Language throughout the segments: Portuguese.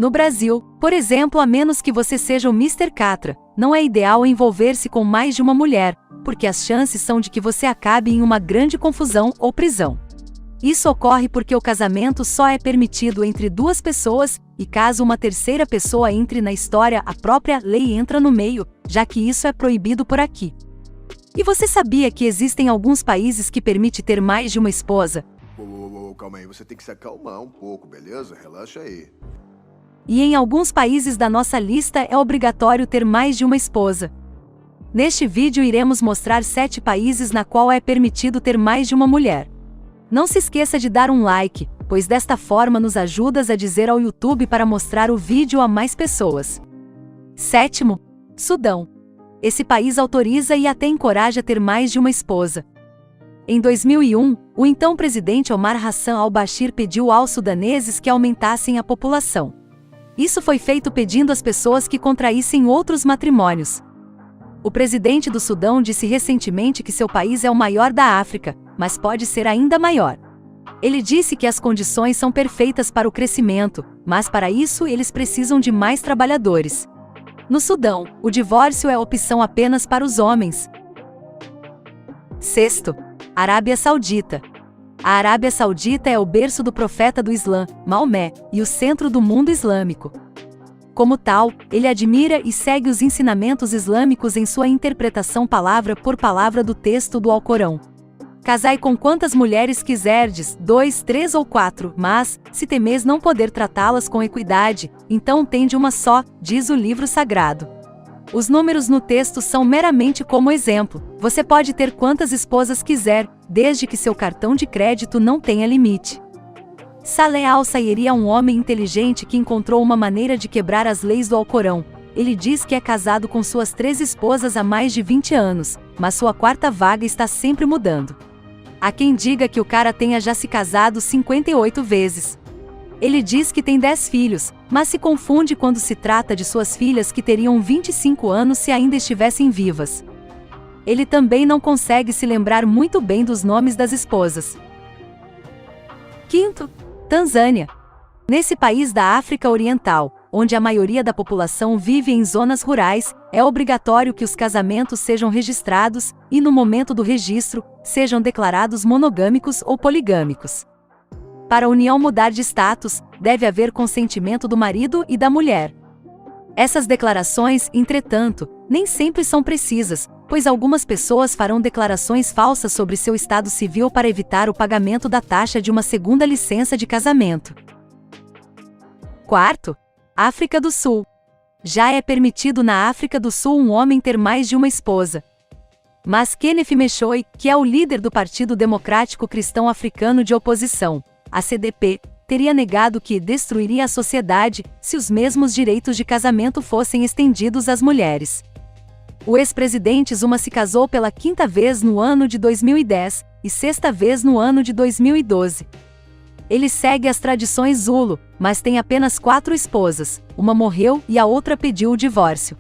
No Brasil, por exemplo, a menos que você seja o Mr. Catra, não é ideal envolver-se com mais de uma mulher, porque as chances são de que você acabe em uma grande confusão ou prisão. Isso ocorre porque o casamento só é permitido entre duas pessoas, e caso uma terceira pessoa entre na história, a própria lei entra no meio, já que isso é proibido por aqui. E você sabia que existem alguns países que permitem ter mais de uma esposa? Calma aí, você tem que se acalmar um pouco, beleza? Relaxa aí. E em alguns países da nossa lista é obrigatório ter mais de uma esposa. Neste vídeo iremos mostrar 7 países na qual é permitido ter mais de uma mulher. Não se esqueça de dar um like, pois desta forma nos ajudas a dizer ao YouTube para mostrar o vídeo a mais pessoas. 7º, Sudão. Esse país autoriza e até encoraja ter mais de uma esposa. Em 2001, o então presidente Omar Hassan al-Bashir pediu aos sudaneses que aumentassem a população. Isso foi feito pedindo às pessoas que contraíssem outros matrimônios. O presidente do Sudão disse recentemente que seu país é o maior da África, mas pode ser ainda maior. Ele disse que as condições são perfeitas para o crescimento, mas para isso eles precisam de mais trabalhadores. No Sudão, o divórcio é opção apenas para os homens. 6º, Arábia Saudita. A Arábia Saudita é o berço do profeta do Islã, Maomé, e o centro do mundo islâmico. Como tal, ele admira e segue os ensinamentos islâmicos em sua interpretação palavra por palavra do texto do Alcorão. Casai com quantas mulheres quiserdes, 2, 3 ou 4, mas, se temeis não poder tratá-las com equidade, então tende uma só, diz o livro sagrado. Os números no texto são meramente como exemplo, você pode ter quantas esposas quiser, desde que seu cartão de crédito não tenha limite. Saleh al-Sayeri é um homem inteligente que encontrou uma maneira de quebrar as leis do Alcorão. Ele diz que é casado com suas 3 esposas há mais de 20 anos, mas sua 4ª vaga está sempre mudando. Há quem diga que o cara tenha já se casado 58 vezes. Ele diz que tem 10 filhos, mas se confunde quando se trata de suas filhas que teriam 25 anos se ainda estivessem vivas. Ele também não consegue se lembrar muito bem dos nomes das esposas. 5º, Tanzânia. Nesse país da África Oriental, onde a maioria da população vive em zonas rurais, é obrigatório que os casamentos sejam registrados e, no momento do registro, sejam declarados monogâmicos ou poligâmicos. Para a união mudar de status, deve haver consentimento do marido e da mulher. Essas declarações, entretanto, nem sempre são precisas, pois algumas pessoas farão declarações falsas sobre seu estado civil para evitar o pagamento da taxa de uma segunda licença de casamento. 4º, África do Sul. Já é permitido na África do Sul um homem ter mais de uma esposa. Mas Kenneth Meshoe, que é o líder do Partido Democrático Cristão Africano de Oposição, a CDP, teria negado que destruiria a sociedade se os mesmos direitos de casamento fossem estendidos às mulheres. O ex-presidente Zuma se casou pela 5ª vez no ano de 2010 e 6ª vez no ano de 2012. Ele segue as tradições Zulu, mas tem apenas 4 esposas, uma morreu e a outra pediu o divórcio.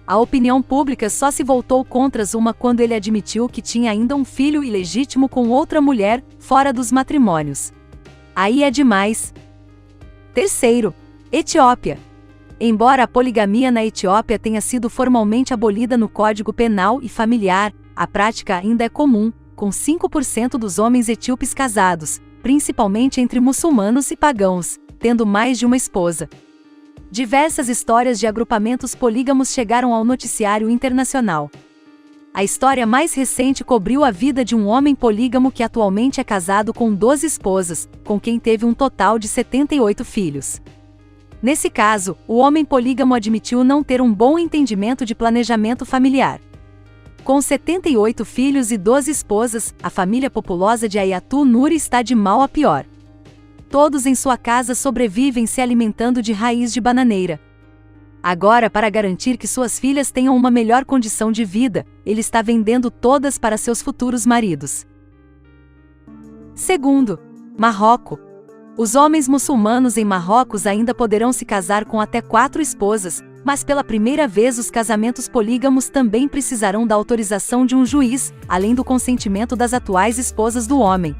A opinião pública só se voltou contra Zuma quando ele admitiu que tinha ainda um filho ilegítimo com outra mulher, fora dos matrimônios. Aí é demais. 3º, Etiópia. Embora a poligamia na Etiópia tenha sido formalmente abolida no Código Penal e Familiar, a prática ainda é comum, com 5% dos homens etíopes casados, principalmente entre muçulmanos e pagãos, tendo mais de uma esposa. Diversas histórias de agrupamentos polígamos chegaram ao noticiário internacional. A história mais recente cobriu a vida de um homem polígamo que atualmente é casado com 12 esposas, com quem teve um total de 78 filhos. Nesse caso, o homem polígamo admitiu não ter um bom entendimento de planejamento familiar. Com 78 filhos e 12 esposas, a família populosa de Ayatu Nuri está de mal a pior. Todos em sua casa sobrevivem se alimentando de raiz de bananeira. Agora, para garantir que suas filhas tenham uma melhor condição de vida, ele está vendendo todas para seus futuros maridos. 2º, Marrocos. Os homens muçulmanos em Marrocos ainda poderão se casar com até 4 esposas, mas pela primeira vez os casamentos polígamos também precisarão da autorização de um juiz, além do consentimento das atuais esposas do homem.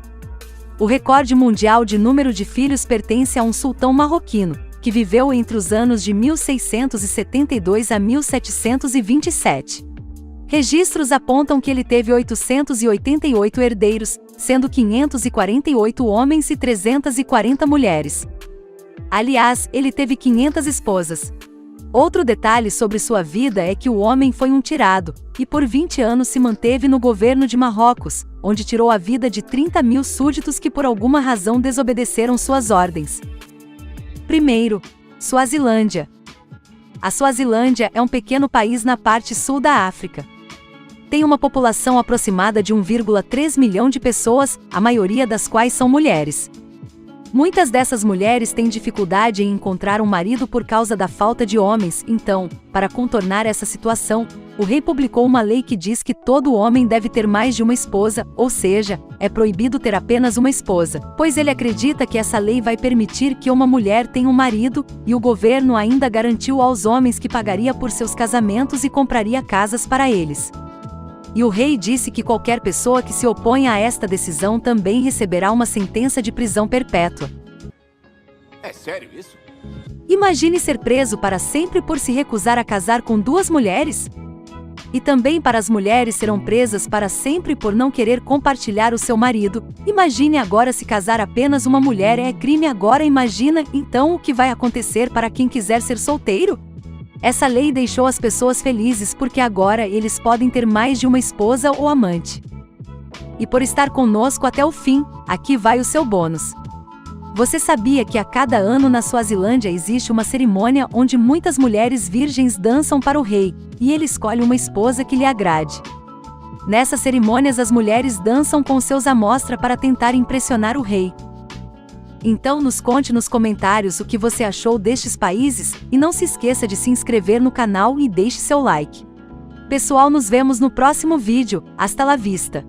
O recorde mundial de número de filhos pertence a um sultão marroquino, que viveu entre os anos de 1672 a 1727. Registros apontam que ele teve 888 herdeiros, sendo 548 homens e 340 mulheres. Aliás, ele teve 500 esposas. Outro detalhe sobre sua vida é que o homem foi um tirado, e por 20 anos se manteve no governo de Marrocos, onde tirou a vida de 30.000 súditos que por alguma razão desobedeceram suas ordens. Primeiro, Suazilândia. A Suazilândia é um pequeno país na parte sul da África. Tem uma população aproximada de 1,3 milhão de pessoas, a maioria das quais são mulheres. Muitas dessas mulheres têm dificuldade em encontrar um marido por causa da falta de homens, então, para contornar essa situação, o rei publicou uma lei que diz que todo homem deve ter mais de uma esposa, ou seja, é proibido ter apenas uma esposa, pois ele acredita que essa lei vai permitir que uma mulher tenha um marido, e o governo ainda garantiu aos homens que pagaria por seus casamentos e compraria casas para eles. E o rei disse que qualquer pessoa que se oponha a esta decisão também receberá uma sentença de prisão perpétua. É sério isso? Imagine ser preso para sempre por se recusar a casar com duas mulheres? E também para as mulheres serão presas para sempre por não querer compartilhar o seu marido. Imagine agora se casar apenas uma mulher é crime agora. Imagina, então, o que vai acontecer para quem quiser ser solteiro? Essa lei deixou as pessoas felizes porque agora eles podem ter mais de uma esposa ou amante. E por estar conosco até o fim, aqui vai o seu bônus. Você sabia que a cada ano na Suazilândia existe uma cerimônia onde muitas mulheres virgens dançam para o rei, e ele escolhe uma esposa que lhe agrade. Nessas cerimônias as mulheres dançam com seus amostra para tentar impressionar o rei. Então nos conte nos comentários o que você achou destes países, e não se esqueça de se inscrever no canal e deixe seu like. Pessoal, nos vemos no próximo vídeo, hasta la vista!